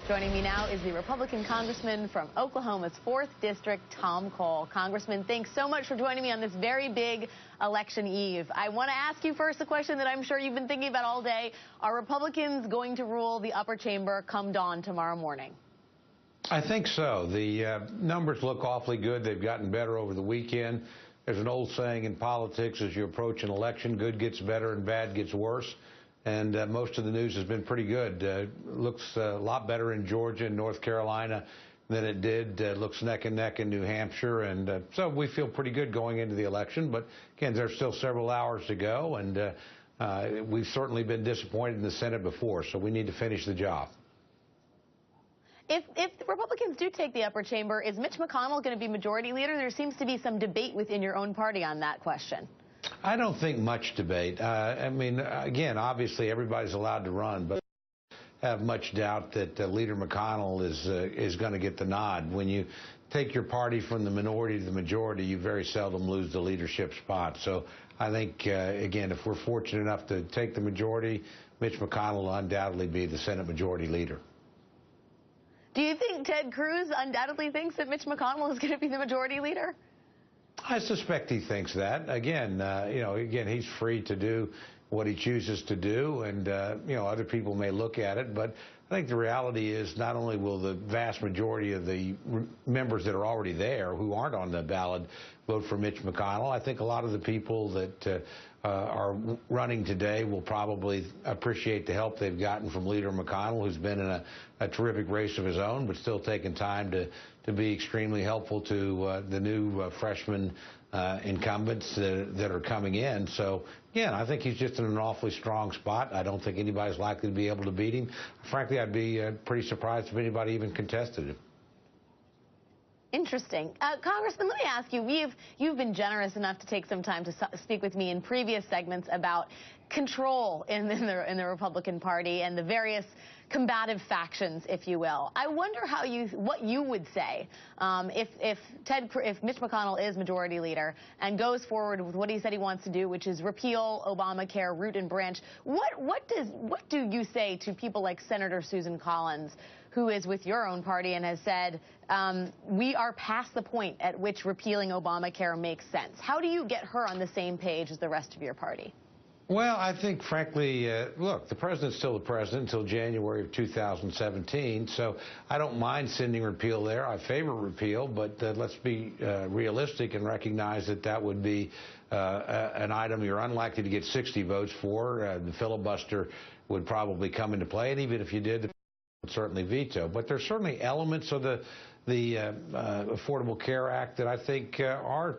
Joining me now is the Republican congressman from Oklahoma's 4th District, Tom Cole. Congressman, thanks so much for joining me on this very big election eve. I want to ask you first a question that I'm sure you've been thinking about all day. Are Republicans going to rule the upper chamber come dawn tomorrow morning? I think so. The numbers look awfully good. They've gotten better over the weekend. There's an old saying in politics, as you approach an election, good gets better and bad gets worse. And most of the news has been pretty good. Looks a lot better in Georgia and North Carolina than it did. Looks neck and neck in New Hampshire. And so we feel pretty good going into the election. But, again, there's still several hours to go. And we've certainly been disappointed in the Senate before. So we need to finish the job. If the Republicans do take the upper chamber, is Mitch McConnell going to be majority leader? There seems to be some debate within your own party on that question. I don't think much debate. I mean, again, obviously everybody's allowed to run, but I have much doubt that Leader McConnell is going to get the nod. When you take your party from the minority to the majority, you very seldom lose the leadership spot. So I think, again, if we're fortunate enough to take the majority, Mitch McConnell will undoubtedly be the Senate Majority Leader. Do you think Ted Cruz undoubtedly thinks that Mitch McConnell is going to be the majority leader? I suspect he thinks that. Again, again, he's free to do what he chooses to do, and, other people may look at it. But I think the reality is not only will the vast majority of the members that are already there who aren't on the ballot vote for Mitch McConnell, I think a lot of the people that are running today will probably appreciate the help they've gotten from Leader McConnell, who's been in a terrific race of his own, but still taking time to be extremely helpful to the new freshman incumbents that are coming in. So, again, I think he's just in an awfully strong spot. I don't think anybody's likely to be able to beat him. Frankly, I'd be pretty surprised if anybody even contested him. Interesting. Congressman, let me ask you, you've been generous enough to take some time to speak with me in previous segments about control in the Republican Party and the various combative factions, if you will. I wonder what you would say if Mitch McConnell is majority leader and goes forward with what he said he wants to do, which is repeal Obamacare, root and branch. What do you say to people like Senator Susan Collins, who is with your own party and has said, we are past the point at which repealing Obamacare makes sense? How do you get her on the same page as the rest of your party? Well, I think, frankly, look, the president's still the president until January of 2017, so I don't mind sending repeal there. I favor repeal, but let's be realistic and recognize that that would be an item you're unlikely to get 60 votes for. The filibuster would probably come into play, and even if you did, the would certainly veto. But there's certainly elements of the Affordable Care Act that I think are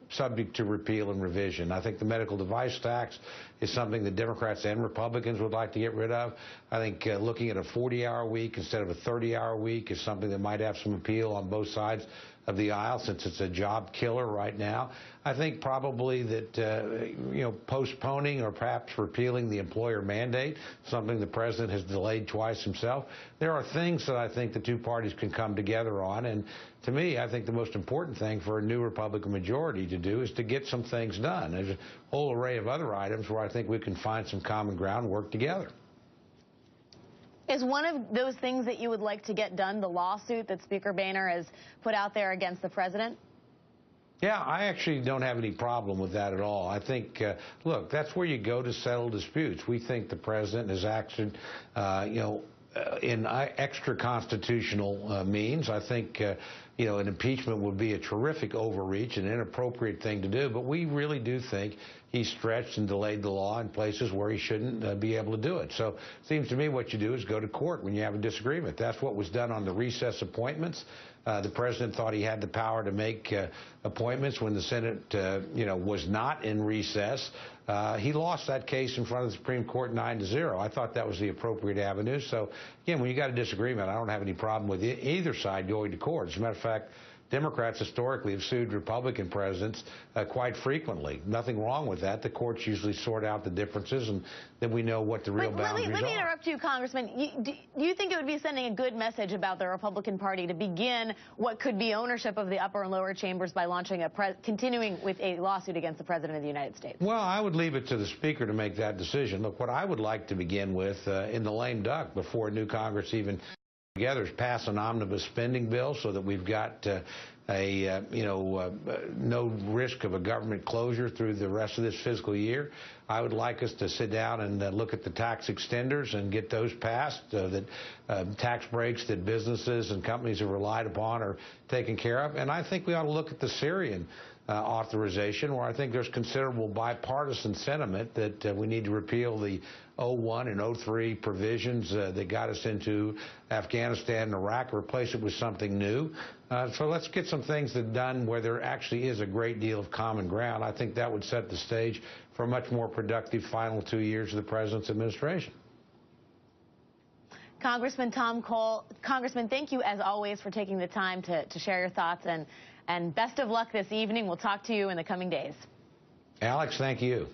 subject to repeal and revision. I think the medical device tax is something that Democrats and Republicans would like to get rid of. I think looking at a 40-hour week instead of a 30-hour week is something that might have some appeal on both sides of the aisle, since it's a job killer right now. I think probably that, postponing or perhaps repealing the employer mandate, something the president has delayed twice himself. There are things that I think the two parties can come together on. And to me, I think the most important thing for a new Republican majority to do is to get some things done. There's a whole array of other items where I think we can find some common ground and work together. Is one of those things that you would like to get done the lawsuit that Speaker Boehner has put out there against the president? Yeah, I actually don't have any problem with that at all. I think, look, that's where you go to settle disputes. We think the president has acted, in extra constitutional means. I think, an impeachment would be a terrific overreach and inappropriate thing to do. But we really do think he stretched and delayed the law in places where he shouldn't be able to do it. So it seems to me what you do is go to court when you have a disagreement. That's what was done on the recess appointments. The president thought he had the power to make appointments when the Senate, was not in recess. He lost that case in front of the Supreme Court 9-0. I thought that was the appropriate avenue. So, again, when you got a disagreement, I don't have any problem with either side going to court. As a matter of fact, Democrats historically have sued Republican presidents quite frequently. Nothing wrong with that. The courts usually sort out the differences, and then we know what the real boundaries are. Let me interrupt you, Congressman. Do you think it would be sending a good message about the Republican Party to begin what could be ownership of the upper and lower chambers by launching continuing with a lawsuit against the President of the United States? Well, I would leave it to the Speaker to make that decision. Look, what I would like to begin with in the lame duck before a new Congress even together is pass an omnibus spending bill so that we've got no risk of a government closure through the rest of this fiscal year. I would like us to sit down and look at the tax extenders and get those passed so that tax breaks that businesses and companies have relied upon are taken care of. And I think we ought to look at the Syrian authorization, where I think there's considerable bipartisan sentiment that we need to repeal the 01 and 03 provisions that got us into Afghanistan and Iraq, replace it with something new. So let's get some things done where there actually is a great deal of common ground. I think that would set the stage for a much more productive final 2 years of the president's administration. Congressman Tom Cole, Congressman, thank you as always for taking the time to share your thoughts, and best of luck this evening. We'll talk to you in the coming days. Alex, thank you.